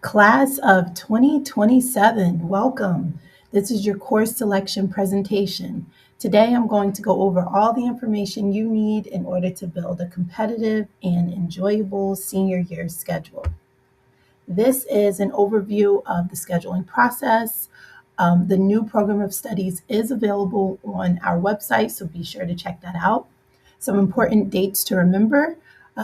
Class of 2027, welcome. This is your course selection presentation. Today I'm going to go over all the information you need in order to build a competitive and enjoyable senior year schedule. This is an overview of the scheduling process. The new program of studies is available on our website, so be sure to check that out. Some important dates to remember,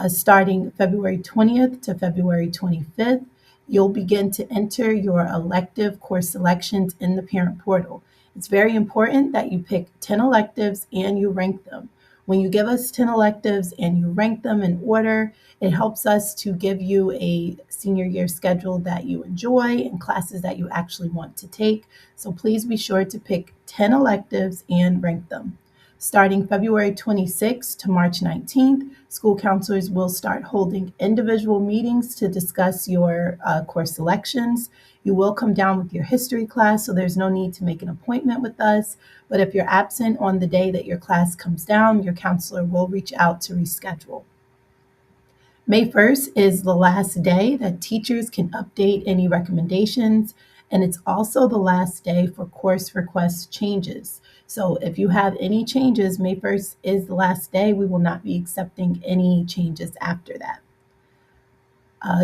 starting February 20th to February 25th, you'll begin to enter your elective course selections in the parent portal. It's very important that you pick 10 electives and you rank them. When you give us 10 electives and you rank them in order, it helps us to give you a senior year schedule that you enjoy and classes that you actually want to take. So please be sure to pick 10 electives and rank them. Starting February 26th to March 19th, school counselors will start holding individual meetings to discuss your course selections. You will come down with your history class, so there's no need to make an appointment with us. But if you're absent on the day that your class comes down, your counselor will reach out to reschedule. May 1st is the last day that teachers can update any recommendations, and it's also the last day for course request changes. So if you have any changes, May 1st is the last day. We will not be accepting any changes after that.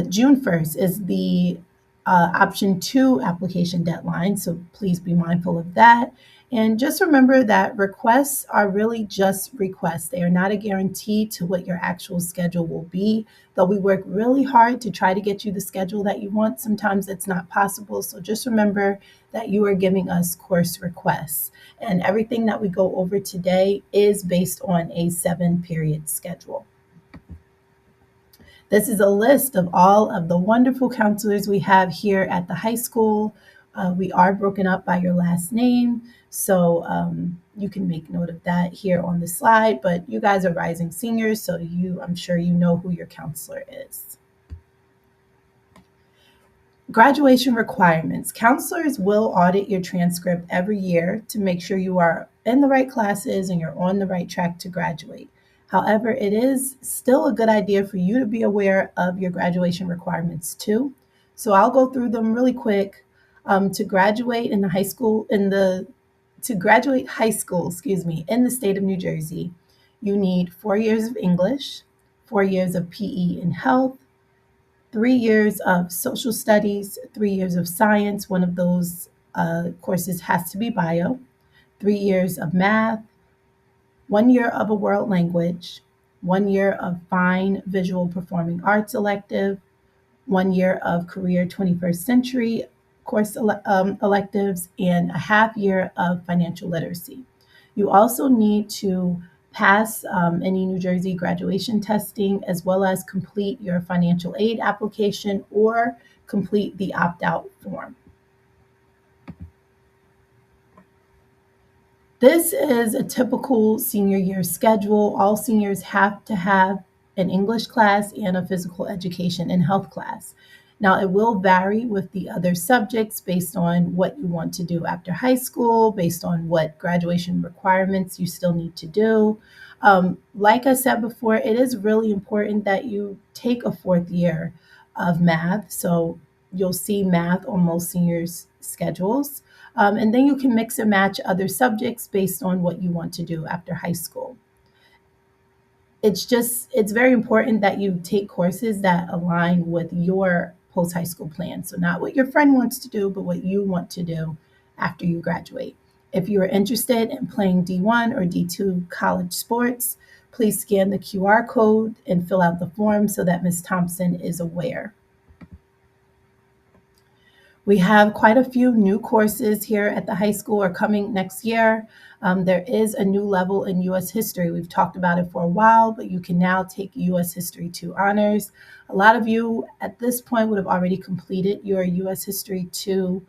June 1st is the option 2 application deadline, so please be mindful of that. And just remember that requests are really just requests. They are not a guarantee to what your actual schedule will be. Though we work really hard to try to get you the schedule that you want, sometimes it's not possible. So just remember that you are giving us course requests. And everything that we go over today is based on a 7-period schedule. This is a list of all of the wonderful counselors we have here at the high school. We are broken up by your last name, so you can make note of that here on the slide, but you guys are rising seniors, so I'm sure you know who your counselor is. Graduation requirements. Counselors will audit your transcript every year to make sure you are in the right classes and you're on the right track to graduate. However, it is still a good idea for you to be aware of your graduation requirements too. So I'll go through them really quick. To graduate high school, in the state of New Jersey, you need 4 years of English, 4 years of PE and health, 3 years of social studies, 3 years of science. One of those courses has to be bio, 3 years of math, 1 year of a world language, 1 year of fine visual performing arts elective, 1 year of career 21st century course electives, and a half year of financial literacy. You also need to pass any New Jersey graduation testing, as well as complete your financial aid application or complete the opt-out form. This is a typical senior year schedule. All seniors have to have an English class and a physical education and health class. Now, it will vary with the other subjects based on what you want to do after high school, based on what graduation requirements you still need to do. Like I said before, it is really important that you take a 4th year of math. So you'll see math on most seniors' schedules. And then you can mix and match other subjects based on what you want to do after high school. It's very important that you take courses that align with your post-high school plan. So not what your friend wants to do, but what you want to do after you graduate. If you are interested in playing D1 or D2 college sports, please scan the QR code and fill out the form so that Ms. Thompson is aware. We have quite a few new courses here at the high school are coming next year. There is a new level in U.S. history. We've talked about it for a while, but you can now take U.S. History 2 honors. A lot of you at this point would have already completed your U.S. History 2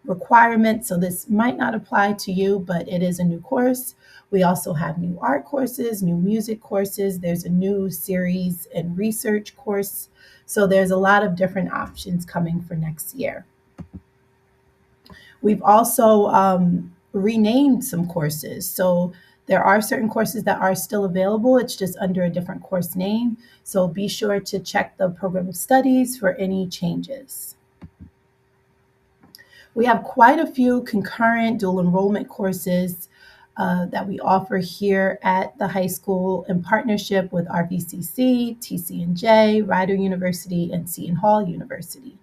requirement, so this might not apply to you, but it is a new course. We also have new art courses, new music courses. There's a new series and research course. So there's a lot of different options coming for next year. We've also renamed some courses. So There are certain courses that are still available, it's just under a different course name. So be sure to check the program of studies for any changes. We have quite a few concurrent dual enrollment courses that we offer here at the high school in partnership with RVCC, TCNJ, Rider University, and Seton Hall University.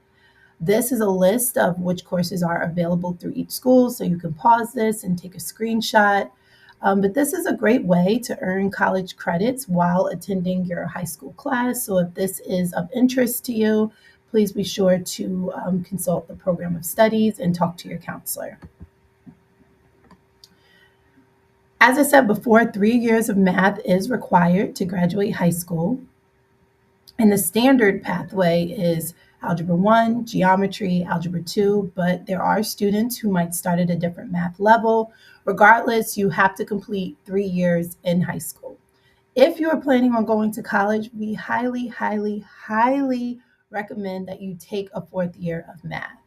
This is a list of which courses are available through each school, so you can pause this and take a screenshot. But this is a great way to earn college credits while attending your high school class. So if this is of interest to you, please be sure to consult the program of studies and talk to your counselor. As I said before, 3 years of math is required to graduate high school. And the standard pathway is Algebra 1, Geometry, Algebra 2, but there are students who might start at a different math level. Regardless, you have to complete 3 years in high school. If you are planning on going to college, we highly, highly, highly recommend that you take a 4th year of math.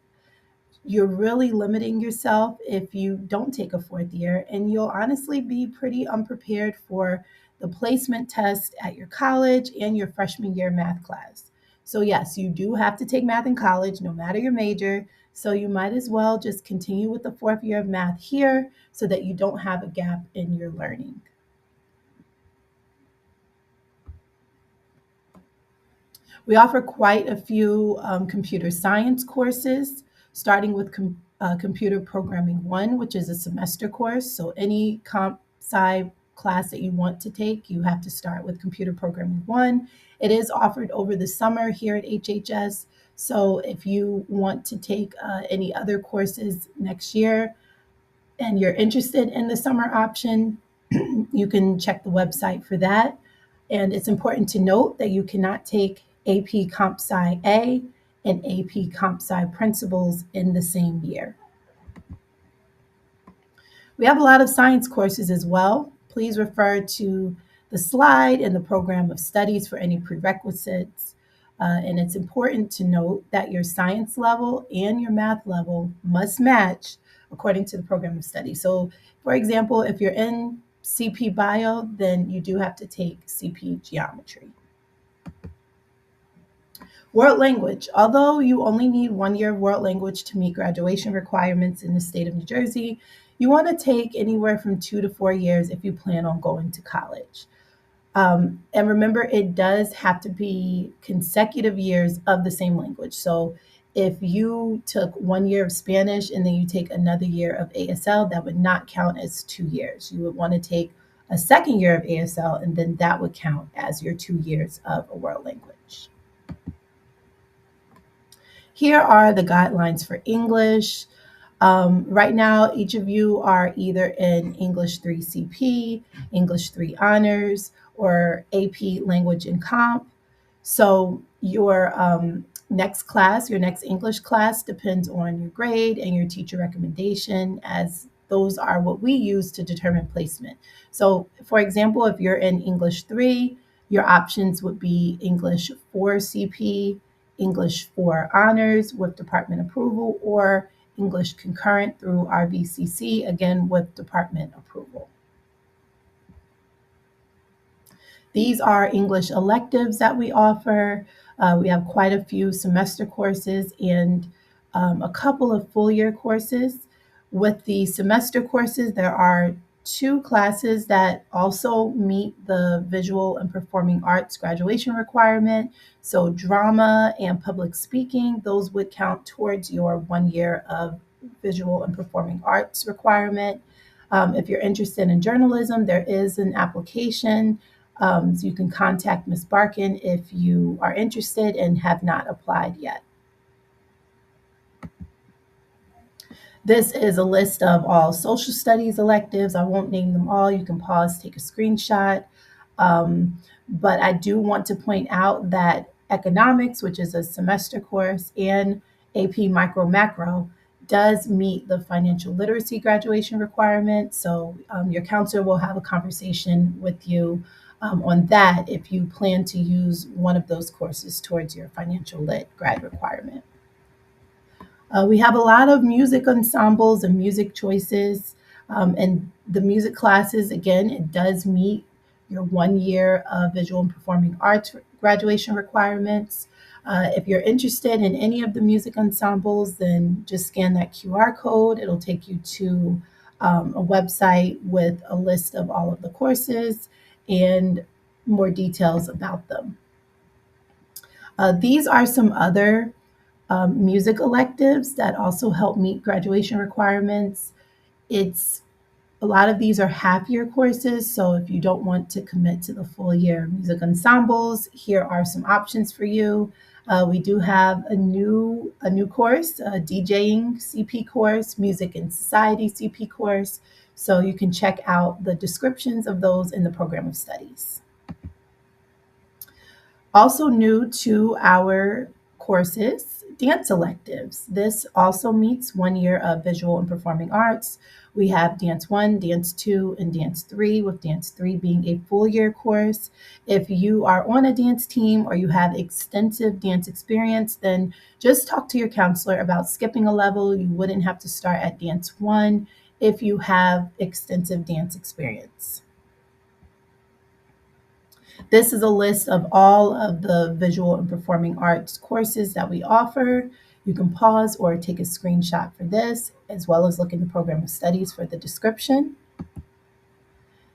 You're really limiting yourself if you don't take a 4th year, and you'll honestly be pretty unprepared for the placement test at your college and your freshman year math class. So, yes, you do have to take math in college, no matter your major. So, you might as well just continue with the 4th year of math here so that you don't have a gap in your learning. We offer quite a few computer science courses, starting with Computer Programming 1, which is a semester course. So any comp sci class that you want to take, you have to start with Computer Programming 1. It is offered over the summer here at HHS. So if you want to take any other courses next year and you're interested in the summer option, you can check the website for that. And it's important to note that you cannot take AP Comp Sci A and AP Comp Sci Principles in the same year. We have a lot of science courses as well. Please refer to the slide in the program of studies for any prerequisites. And it's important to note that your science level and your math level must match according to the program of study. So, for example, if you're in CP Bio, then you do have to take CP Geometry. World language. Although you only need 1 year of world language to meet graduation requirements in the state of New Jersey, you want to take anywhere from 2 to 4 years if you plan on going to college. And remember, it does have to be consecutive years of the same language. So if you took 1 year of Spanish and then you take another year of ASL, that would not count as 2 years. You would want to take a second year of ASL, and then that would count as your 2 years of a world language. Here are the guidelines for English. Right now, each of you are either in English 3 CP, English 3 Honors, or AP Language and Comp. So your next class, your next English class, depends on your grade and your teacher recommendation, as those are what we use to determine placement. So, for example, if you're in English 3, your options would be English 4 CP, English 4 Honors with department approval, or English Concurrent through RVCC, again with department approval. These are English electives that we offer. We have quite a few semester courses and a couple of full year courses. With the semester courses, there are 2 classes that also meet the visual and performing arts graduation requirement. So drama and public speaking, those would count towards your 1 year of visual and performing arts requirement. If you're interested in journalism, there is an application. So you can contact Ms. Barkin if you are interested and have not applied yet. This is a list of all social studies electives. I won't name them all. You can pause, take a screenshot. But I do want to point out that economics, which is a semester course, and AP Micro Macro does meet the financial literacy graduation requirement. So your counselor will have a conversation with you on that if you plan to use one of those courses towards your financial lit grad requirement. We have a lot of music ensembles and music choices. And the music classes, again, it does meet your 1 year of visual and performing arts graduation requirements. If you're interested in any of the music ensembles, then just scan that QR code. It'll take you to a website with a list of all of the courses and more details about them. These are some other music electives that also help meet graduation requirements. It's A lot of these are half-year courses, so if you don't want to commit to the full year. Music ensembles, here are some options for you. We do have a new course, a DJing CP course, Music and Society CP course, so you can check out the descriptions of those in the program of studies. Also new to our courses, dance electives. This also meets 1 year of visual and performing arts. We have Dance 1, Dance 2, and Dance 3, with Dance 3 being a full year course. If you are on a dance team or you have extensive dance experience, then just talk to your counselor about skipping a level. You wouldn't have to start at Dance 1 if you have extensive dance experience. This is a list of all of the visual and performing arts courses that we offer. You can pause or take a screenshot for this, as well as look in the program of studies for the description.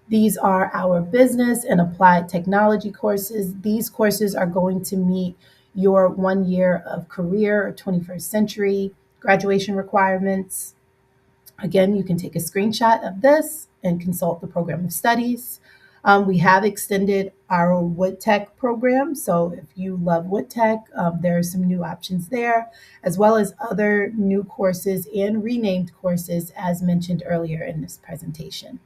These are our business and applied technology courses. These courses are going to meet your 1 year of career or 21st century graduation requirements. Again, you can take a screenshot of this and consult the program of studies. We have extended our wood tech program. So if you love wood tech, there are some new options there, as well as other new courses and renamed courses as mentioned earlier in this presentation.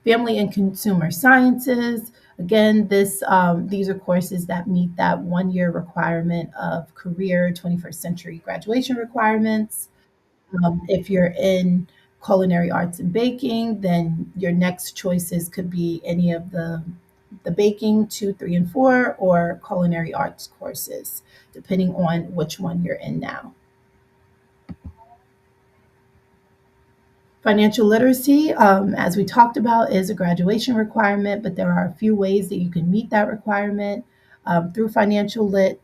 Family and consumer sciences. Again, these are courses that meet that 1 year requirement of career 21st century graduation requirements. If you're in culinary arts and baking, then your next choices could be any of the baking 2, 3, and 4, or culinary arts courses, depending on which one you're in now. Financial literacy, as we talked about, is a graduation requirement, but there are a few ways that you can meet that requirement through financial lit,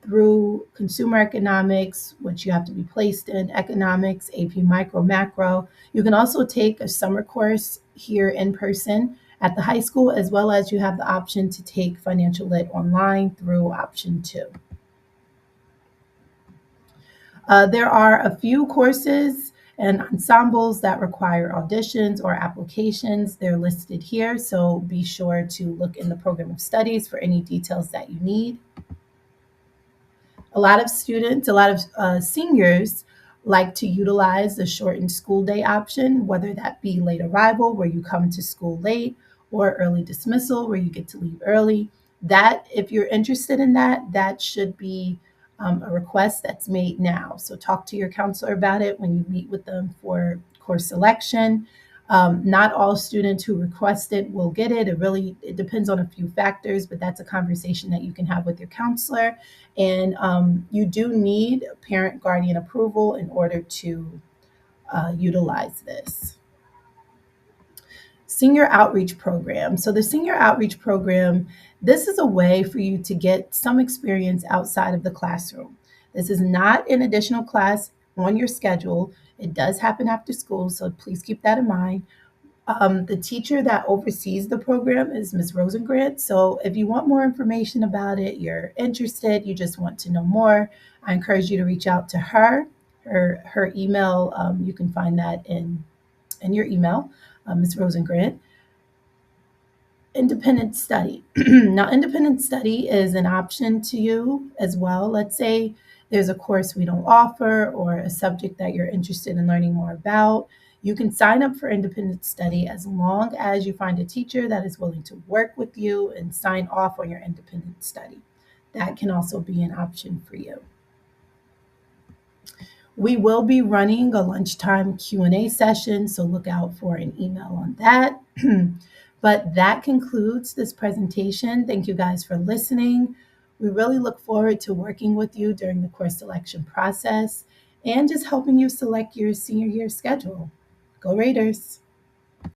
through consumer economics, which you have to be placed in, economics, AP micro, macro. You can also take a summer course here in person at the high school, as well as you have the option to take financial lit online through option 2. There are a few courses and ensembles that require auditions or applications. They're listed here, so be sure to look in the program of studies for any details that you need. A lot of students, a lot of seniors like to utilize the shortened school day option, whether that be late arrival, where you come to school late, or early dismissal, where you get to leave early. That, if you're interested in that, that should be a request that's made now. So talk to your counselor about it when you meet with them for course selection. Not all students who request it will get it. It depends on a few factors, but that's a conversation that you can have with your counselor. And you do need parent guardian approval in order to utilize this. Senior outreach program. So the senior outreach program, this is a way for you to get some experience outside of the classroom. This is not an additional class on your schedule. It does happen after school, so please keep that in mind. The teacher that oversees the program is Ms. Rosengrant. So if you want more information about it, you're interested, you just want to know more, I encourage you to reach out to her. Her email, you can find that in your email, Ms. Rosengrant. Independent study. Now, independent study is an option to you as well. Let's say there's a course we don't offer or a subject that you're interested in learning more about. You can sign up for independent study as long as you find a teacher that is willing to work with you and sign off on your independent study. That can also be an option for you. We will be running a lunchtime Q&A session, so look out for an email on that. But that concludes this presentation. Thank you guys for listening. We really look forward to working with you during the course selection process and just helping you select your senior year schedule. Go Raiders!